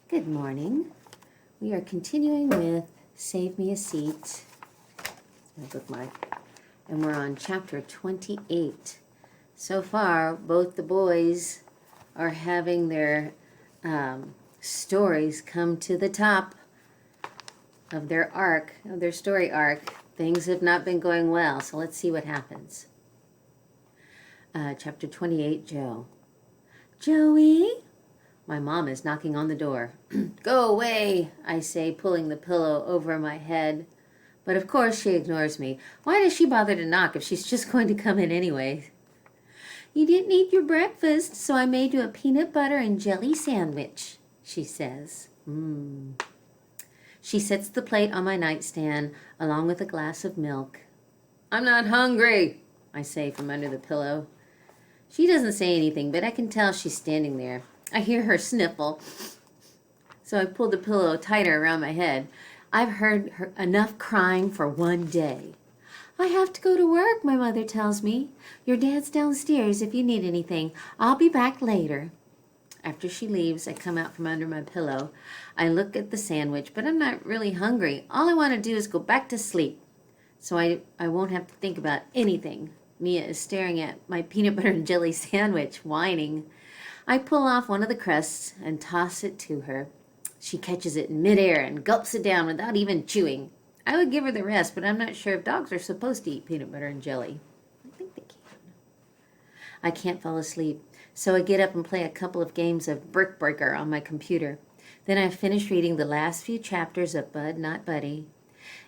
Good morning. We are continuing with Save Me a Seat, my bookmark, and we're on chapter 28. So far, both the boys are having their stories come to the top of their arc, of their story arc. Things have not been going well, so let's see what happens. Chapter 28, Joe. Joey? My mom is knocking on the door. Go away, I say, pulling the pillow over my head. But of course she ignores me. Why does she bother to knock if she's just going to come in anyway? You didn't eat your breakfast, so I made you a peanut butter and jelly sandwich, she says. She sets the plate on my nightstand along with a glass of milk. I'm not hungry, I say from under the pillow. She doesn't say anything, but I can tell she's standing there. I hear her sniffle, so I pull the pillow tighter around my head. I've heard enough crying for one day. I have to go to work, my mother tells me. Your dad's downstairs if you need anything. I'll be back later. After she leaves, I come out from under my pillow. I look at the sandwich, but I'm not really hungry. All I want to do is go back to sleep, so I won't have to think about anything. Mia is staring at my peanut butter and jelly sandwich, whining. I pull off one of the crusts and toss it to her. She catches it in midair and gulps it down without even chewing. I would give her the rest, but I'm not sure if dogs are supposed to eat peanut butter and jelly. I think they can. I can't fall asleep, so I get up and play a couple of games of Brick Breaker on my computer. Then I finish reading the last few chapters of Bud Not Buddy.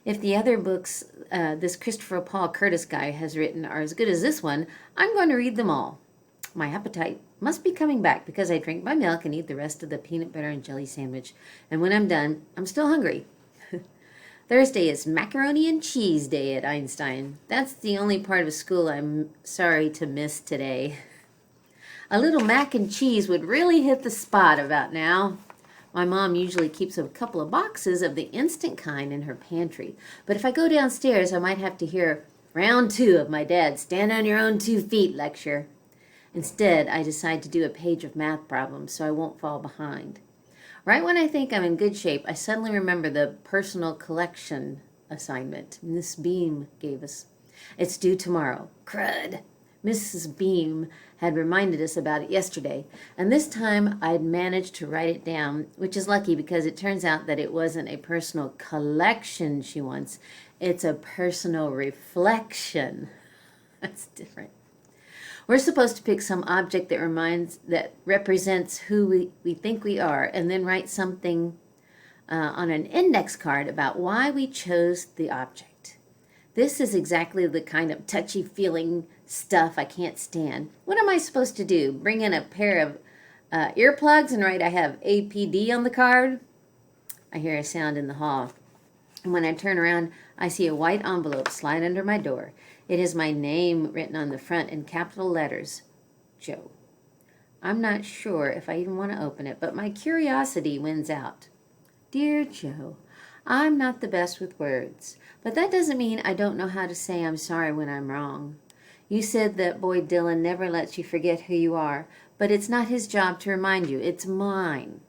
If the other books this Christopher Paul Curtis guy has written are as good as this one, I'm going to read them all. My appetite must be coming back because I drink my milk and eat the rest of the peanut butter and jelly sandwich. And when I'm done, I'm still hungry. Thursday is macaroni and cheese day at Einstein. That's the only part of school I'm sorry to miss today. A little mac and cheese would really hit the spot about now. My mom usually keeps a couple of boxes of the instant kind in her pantry. But if I go downstairs, I might have to hear round 2 of my dad's stand on your own 2 feet lecture. Instead, I decide to do a page of math problems so I won't fall behind. Right when I think I'm in good shape, I suddenly remember the personal collection assignment Miss Beam gave us. It's due tomorrow. Crud! Mrs. Beam had reminded us about it yesterday, and this time I'd managed to write it down, which is lucky because it turns out that it wasn't a personal collection she wants. It's a personal reflection. That's different. We're supposed to pick some object that represents who we think we are, and then write something on an index card about why we chose the object. This is exactly the kind of touchy-feeling stuff I can't stand. What am I supposed to do? Bring in a pair of earplugs and write I have APD on the card? I hear a sound in the hall, and when I turn around, I see a white envelope slide under my door. It is my name written on the front in capital letters, Joe. I'm not sure if I even want to open it, but my curiosity wins out. Dear Joe, I'm not the best with words, but that doesn't mean I don't know how to say I'm sorry when I'm wrong. You said that boy Dylan never lets you forget who you are, but it's not his job to remind you. It's mine.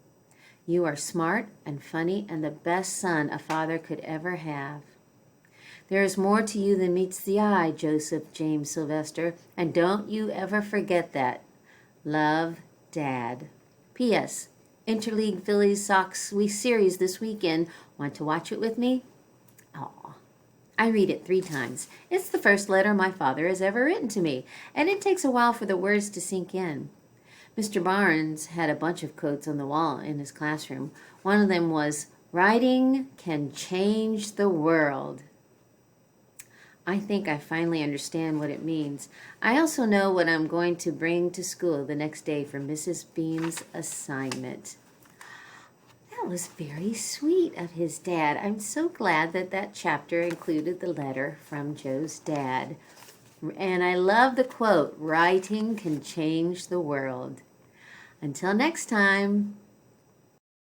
You are smart and funny and the best son a father could ever have. There is more to you than meets the eye, Joseph James Sylvester, and don't you ever forget that. Love, Dad. P.S. Interleague Phillies Sox series this weekend. Want to watch it with me? Aw. I read it 3 times. It's the first letter my father has ever written to me, and it takes a while for the words to sink in. Mr. Barnes had a bunch of quotes on the wall in his classroom. One of them was, "Writing can change the world." I think I finally understand what it means. I also know what I'm going to bring to school the next day for Mrs. Beam's assignment. That was very sweet of his dad. I'm so glad that chapter included the letter from Joe's dad. And I love the quote, "Writing can change the world." Until next time.